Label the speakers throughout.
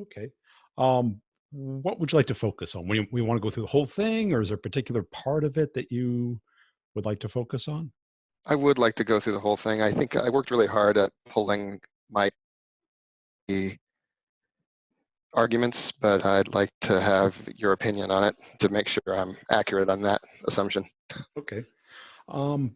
Speaker 1: Okay. What would you like to focus on? We want to go through the whole thing, or is there a particular part of it that you would like to focus on?
Speaker 2: I would like to go through the whole thing. I think I worked really hard at pulling my arguments, but I'd like to have your opinion on it to make sure I'm accurate on that assumption.
Speaker 1: Okay. Um,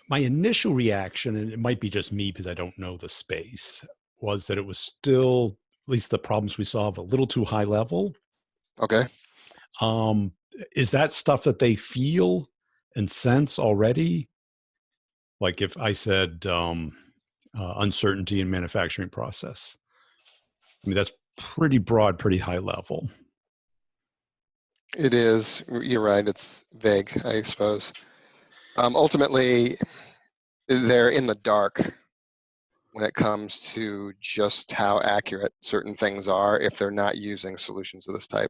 Speaker 1: my initial reaction, and it might be just me because I don't know the space, was that it was still, at least the problems we solve, a little too high level.
Speaker 2: Okay.
Speaker 1: Um, is that stuff that they feel and sense already? Like if I said uncertainty in manufacturing process, I mean, that's pretty broad, pretty high level.
Speaker 2: It is. You're right. It's vague, I suppose. Ultimately, they're in the dark when it comes to just how accurate certain things are if they're not using solutions of this type.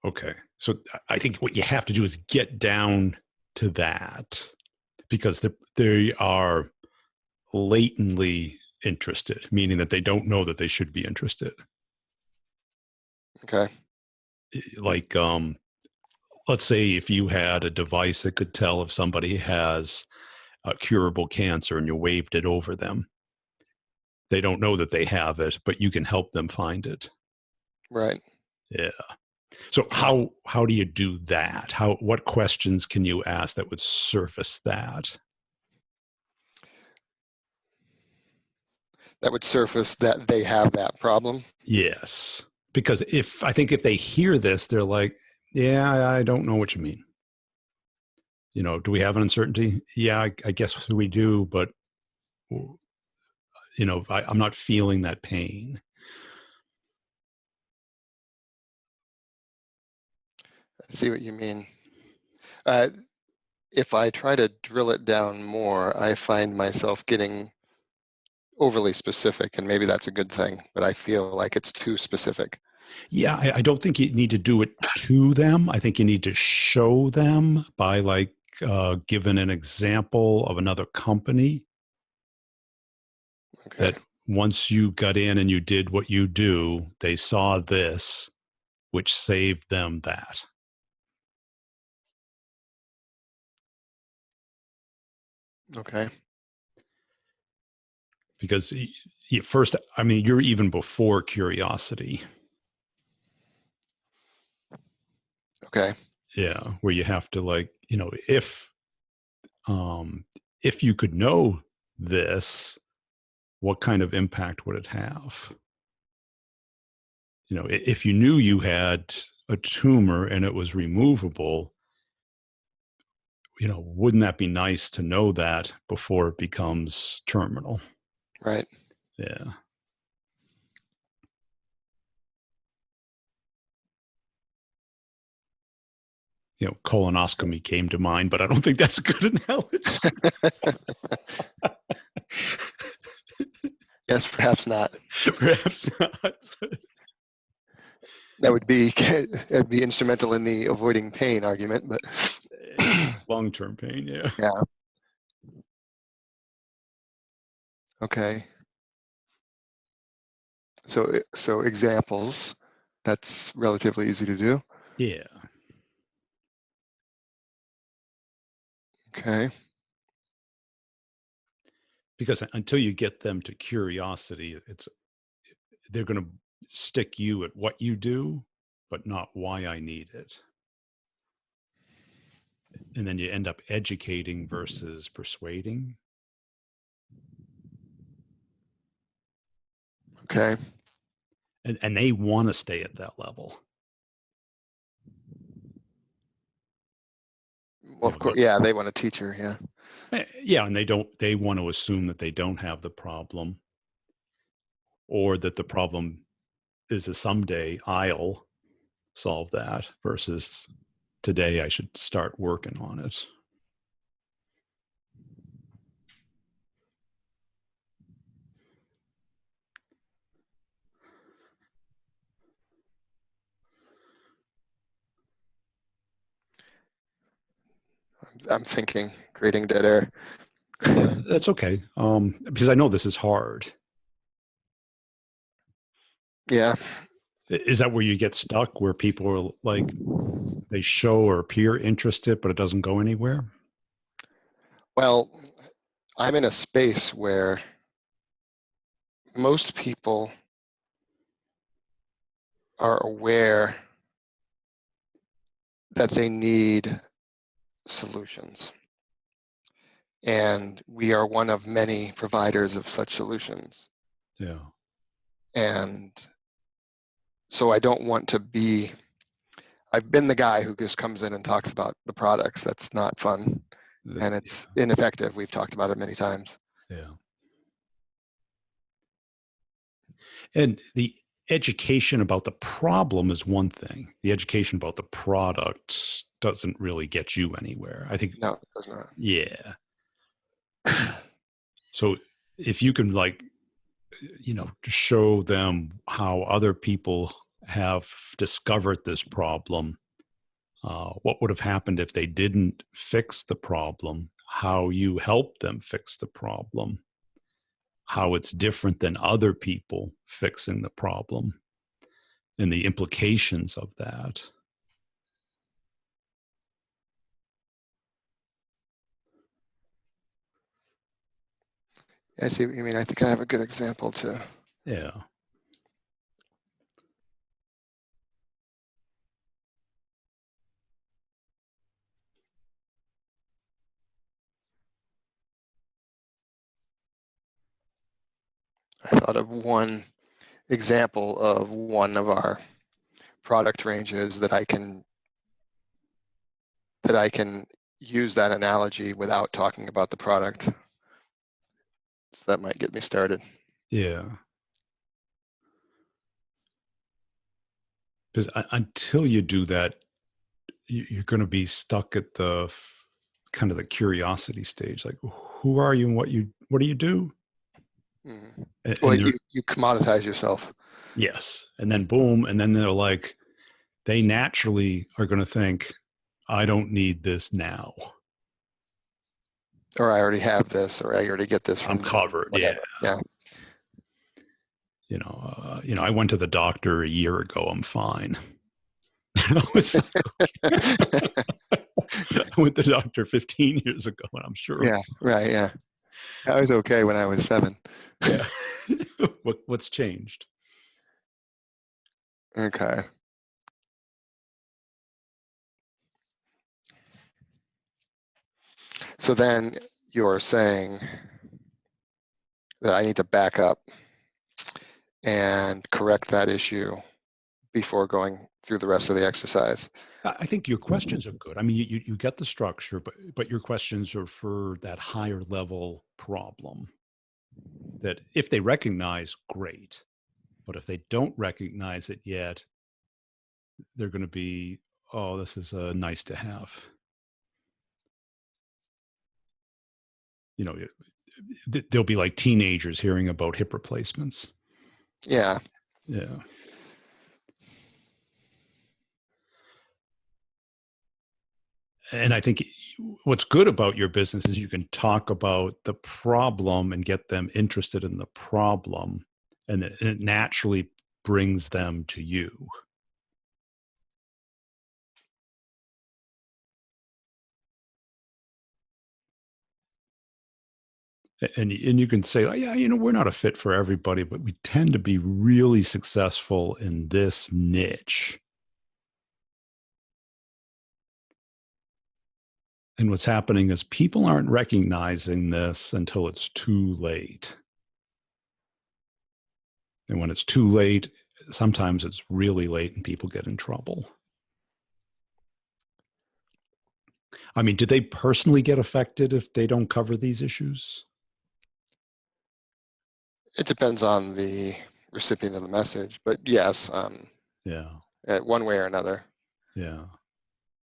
Speaker 1: Okay. So I think what you have to do is get down to that because they are latently interested, meaning that they don't know that they should be interested.
Speaker 2: Okay.
Speaker 1: Like, let's say if you had a device that could tell if somebody has a curable cancer and you waved it over them, they don't know that they have it, but you can help them find it.
Speaker 2: Right.
Speaker 1: Yeah. So how do you do that? What questions can you ask that would surface that?
Speaker 2: That would surface that they have that problem.
Speaker 1: Yes. Because I think if they hear this, they're like, yeah, I don't know what you mean. Do we have an uncertainty? Yeah, I guess we do, but I'm not feeling that pain.
Speaker 2: I see what you mean. Uh, if I try to drill it down more, I find myself getting overly specific, and maybe that's a good thing, but I feel like it's too specific.
Speaker 1: Yeah, I don't think you need to do it to them. I think you need to show them by giving an example of another company
Speaker 2: Okay.
Speaker 1: that once you got in and you did what you do, they saw this, which saved them that.
Speaker 2: Okay.
Speaker 1: Because first, I mean, you're even before curiosity.
Speaker 2: Okay.
Speaker 1: Yeah, where you have to if you could know this, what kind of impact would it have? If you knew you had a tumor and it was removable, wouldn't that be nice to know that before it becomes terminal?
Speaker 2: Right.
Speaker 1: Yeah. Colonoscopy came to mind, but I don't think that's a good analogy.
Speaker 2: Yes, perhaps not.
Speaker 1: Perhaps not.
Speaker 2: That would be it'd be instrumental in the avoiding pain argument, but
Speaker 1: Long-term pain, yeah.
Speaker 2: yeah. Okay. So examples, that's relatively easy to do.
Speaker 1: Yeah.
Speaker 2: Okay.
Speaker 1: Because until you get them to curiosity, they're going to stick you at what you do, but not why I need it. And then you end up educating versus persuading.
Speaker 2: Okay.
Speaker 1: And they want to stay at that level.
Speaker 2: Well, of course, yeah, they want a teacher, yeah.
Speaker 1: Yeah, and they want to assume that they don't have the problem or that the problem is a someday I'll solve that versus today I should start working on it.
Speaker 2: I'm thinking, creating dead air.
Speaker 1: Yeah, that's okay. Because I know this is hard.
Speaker 2: Yeah.
Speaker 1: Is that where you get stuck, where people are like, they show or appear interested, but it doesn't go anywhere?
Speaker 2: Well, I'm in a space where most people are aware that they need solutions. And we are one of many providers of such solutions.
Speaker 1: Yeah.
Speaker 2: And so I don't want to be, I've been the guy who just comes in and talks about the products. That's not fun. And it's ineffective. We've talked about it many times.
Speaker 1: Yeah. And the education about the problem is one thing. The education about the product doesn't really get you anywhere. I think,
Speaker 2: No, it does not.
Speaker 1: yeah. So if you can, like, show them how other people have discovered this problem, what would have happened if they didn't fix the problem, how you help them fix the problem, how it's different than other people fixing the problem, and the implications of that.
Speaker 2: I see what you mean. I think I have a good example too.
Speaker 1: Yeah.
Speaker 2: I thought of one example of one of our product ranges that I can use that analogy without talking about the product. So that might get me started.
Speaker 1: Yeah. Because until you do that, you're going to be stuck at the kind of the curiosity stage. Like, who are you and what do you do?
Speaker 2: Mm.
Speaker 1: And,
Speaker 2: Well,
Speaker 1: and you're,
Speaker 2: you commoditize yourself.
Speaker 1: yes. And then boom. And then they're like, they naturally are going to think, I don't need this now.
Speaker 2: Or I already have this, or I already get this
Speaker 1: I'm
Speaker 2: from
Speaker 1: covered.
Speaker 2: whatever. Yeah.
Speaker 1: I went to the doctor a year ago. I'm fine. I was I went to the doctor 15 years ago, and I'm sure.
Speaker 2: Yeah. Right. Yeah. I was okay when I was 7.
Speaker 1: Yeah. What's changed?
Speaker 2: Okay. So then you're saying that I need to back up and correct that issue before going through the rest of the exercise.
Speaker 1: I think your questions are good. I mean, you get the structure, but your questions are for that higher level problem. That if they recognize, great. But if they don't recognize it yet, they're going to be, oh, this is nice to have. They'll be like teenagers hearing about hip replacements.
Speaker 2: Yeah.
Speaker 1: Yeah. And I think what's good about your business is you can talk about the problem and get them interested in the problem, and it naturally brings them to you. And you can say, oh, yeah, we're not a fit for everybody, but we tend to be really successful in this niche. And what's happening is people aren't recognizing this until it's too late. And when it's too late, sometimes it's really late and people get in trouble. I mean, do they personally get affected if they don't cover these issues?
Speaker 2: It depends on the recipient of the message, but yes,
Speaker 1: Yeah.
Speaker 2: one way or another.
Speaker 1: Yeah.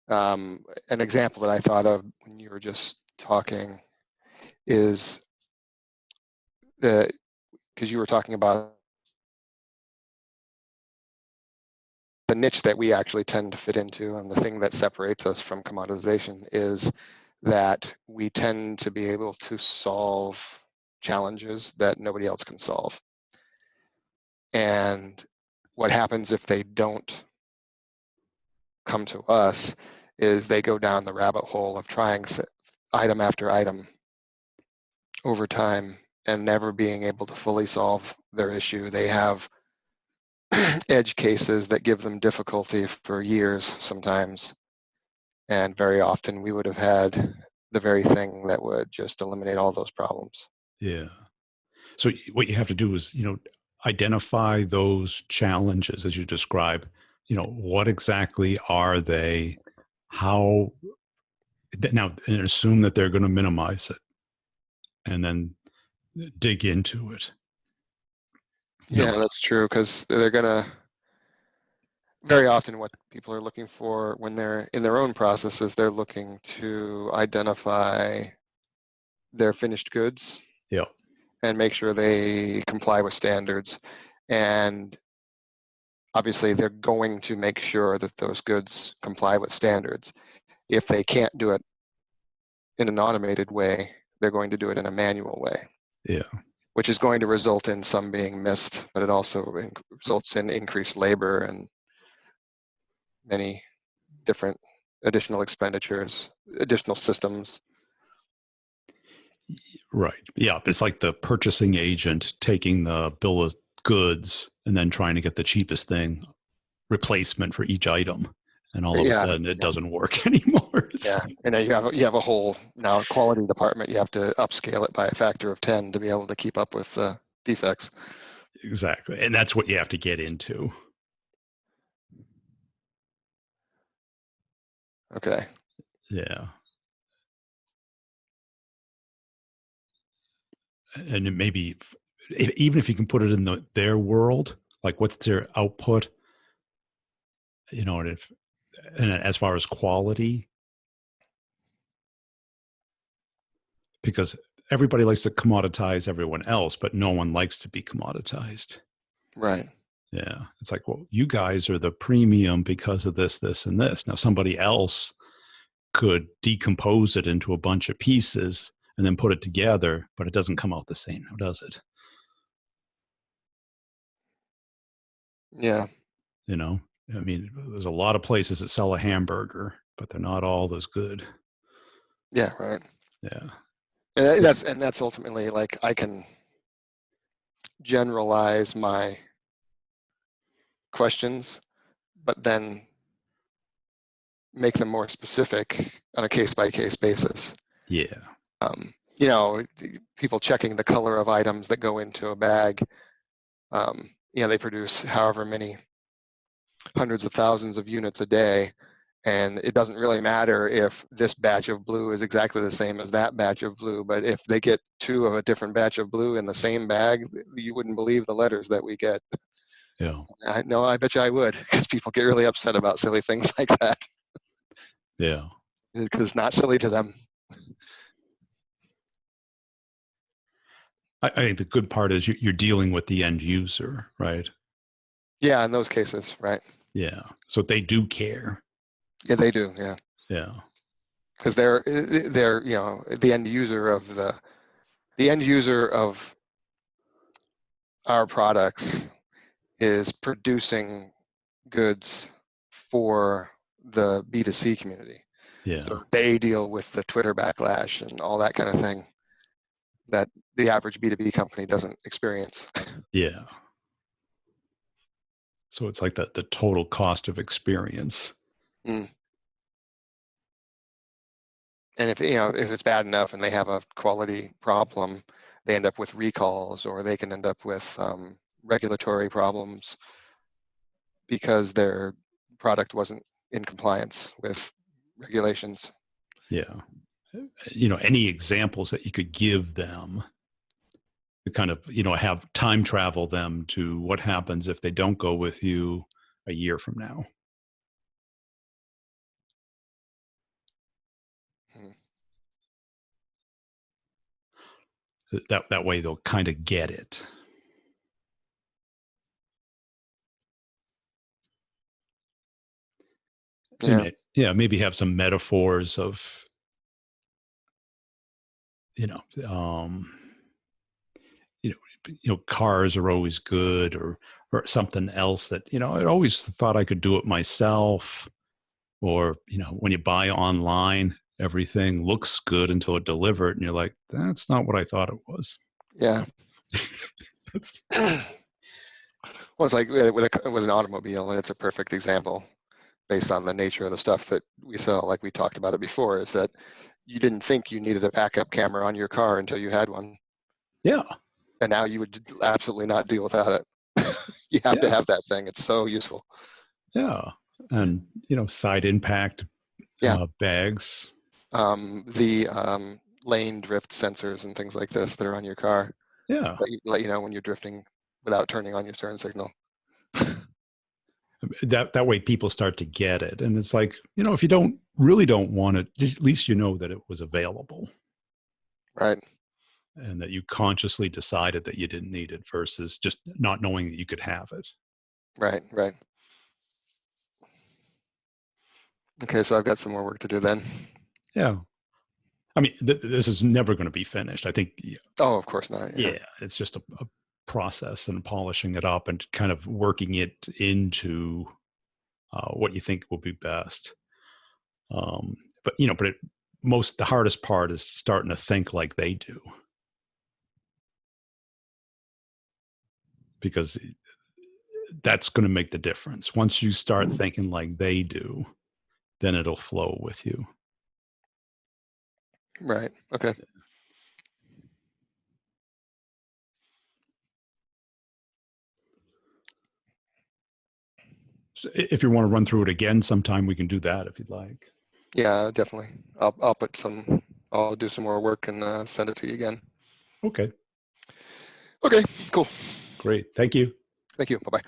Speaker 2: An example that I thought of when you were just talking is that because you were talking about the niche that we actually tend to fit into, and the thing that separates us from commoditization is that we tend to be able to solve challenges that nobody else can solve. And what happens if they don't come to us is they go down the rabbit hole of trying item after item over time and never being able to fully solve their issue. They have edge cases that give them difficulty for years sometimes. And very often we would have had the very thing that would just eliminate all those problems.
Speaker 1: Yeah. So what you have to do is, identify those challenges as you describe. What exactly are they? How now, and assume that they're going to minimize it, and then dig into it.
Speaker 2: Yeah, that's true, because they're gonna, very often what people are looking for when they're in their own processes, they're looking to identify their finished goods
Speaker 1: Yeah.
Speaker 2: and make sure they comply with standards. And obviously they're going to make sure that those goods comply with standards. If they can't do it in an automated way, they're going to do it in a manual way.
Speaker 1: Yeah.
Speaker 2: Which is going to result in some being missed, but it also results in increased labor and many different additional expenditures, additional systems.
Speaker 1: Right. Yeah. It's like the purchasing agent taking the bill of goods and then trying to get the cheapest thing replacement for each item. And all of a sudden it doesn't work anymore.
Speaker 2: And then you have a whole now quality department. You have to upscale it by a factor of 10 to be able to keep up with defects.
Speaker 1: Exactly. And that's what you have to get into.
Speaker 2: Okay.
Speaker 1: Yeah. And it maybe even if you can put it in their world, like what's their output, and as far as quality, because everybody likes to commoditize everyone else, but no one likes to be commoditized.
Speaker 2: Right.
Speaker 1: Yeah. It's like, well, you guys are the premium because of this, this, and this. Now somebody else could decompose it into a bunch of pieces and then put it together, but it doesn't come out the same, does it?
Speaker 2: Yeah.
Speaker 1: I mean, there's a lot of places that sell a hamburger, but they're not all as good.
Speaker 2: Yeah, right.
Speaker 1: Yeah.
Speaker 2: And that's ultimately, like, I can generalize my questions, but then make them more specific on a case-by-case basis.
Speaker 1: Yeah.
Speaker 2: People checking the color of items that go into a bag. They produce however many hundreds of thousands of units a day, and it doesn't really matter if this batch of blue is exactly the same as that batch of blue, but if they get two of a different batch of blue in the same bag, you wouldn't believe the letters that we get.
Speaker 1: Yeah.
Speaker 2: I bet you I would, because people get really upset about silly things like that.
Speaker 1: Yeah.
Speaker 2: Because it's not silly to them.
Speaker 1: I think the good part is you're dealing with the end user, right?
Speaker 2: Yeah, in those cases, right.
Speaker 1: Yeah. So they do care.
Speaker 2: Yeah, they do. Yeah.
Speaker 1: Yeah.
Speaker 2: Because they're the end user of our products is producing goods for the B2C community.
Speaker 1: Yeah.
Speaker 2: So they deal with the Twitter backlash and all that kind of thing that the average B2B company doesn't experience.
Speaker 1: Yeah. So it's like the total cost of experience.
Speaker 2: Mm. And if it's bad enough and they have a quality problem, they end up with recalls, or they can end up with regulatory problems because their product wasn't in compliance with regulations.
Speaker 1: Yeah. Any examples that you could give them to kind of, have time travel them to what happens if they don't go with you a year from now? That way they'll kind of get it.
Speaker 2: Yeah.
Speaker 1: Maybe have some metaphors of, um, cars are always good, or something else that, I always thought I could do it myself. Or, when you buy online, everything looks good until it delivered, and you're like, that's not what I thought it was.
Speaker 2: Yeah.
Speaker 1: That's,
Speaker 2: Well, it's like with an automobile, and it's a perfect example based on the nature of the stuff that we sell, like we talked about it before, is that you didn't think you needed a backup camera on your car until you had one.
Speaker 1: yeah,
Speaker 2: And now you would absolutely not deal without it. You have to
Speaker 1: yeah,
Speaker 2: have that thing. It's so useful.
Speaker 1: yeah. And, side impact
Speaker 2: Yeah.
Speaker 1: bags.
Speaker 2: The lane drift sensors and things like this that are on your car,
Speaker 1: Yeah.
Speaker 2: let you know when you're drifting without turning on your turn signal.
Speaker 1: That way people start to get it. And it's like, if you don't want it, just at least you know that it was available.
Speaker 2: Right.
Speaker 1: And that you consciously decided that you didn't need it versus just not knowing that you could have it.
Speaker 2: Right. Right. Okay, so I've got some more work to do then.
Speaker 1: Yeah. I mean, this is never going to be finished. I think,
Speaker 2: Oh, of course not.
Speaker 1: yeah, it's just a process and polishing it up and kind of working it into what you think will be best. But the hardest part is starting to think like they do, because that's going to make the difference. Once you start thinking like they do, then it'll flow with you.
Speaker 2: Right. Okay.
Speaker 1: So if you want to run through it again sometime, we can do that if you'd like.
Speaker 2: Yeah, definitely. I'll do some more work and send it to you again.
Speaker 1: Okay,
Speaker 2: Okay, cool.
Speaker 1: great. Thank you.
Speaker 2: Thank you. Bye-bye.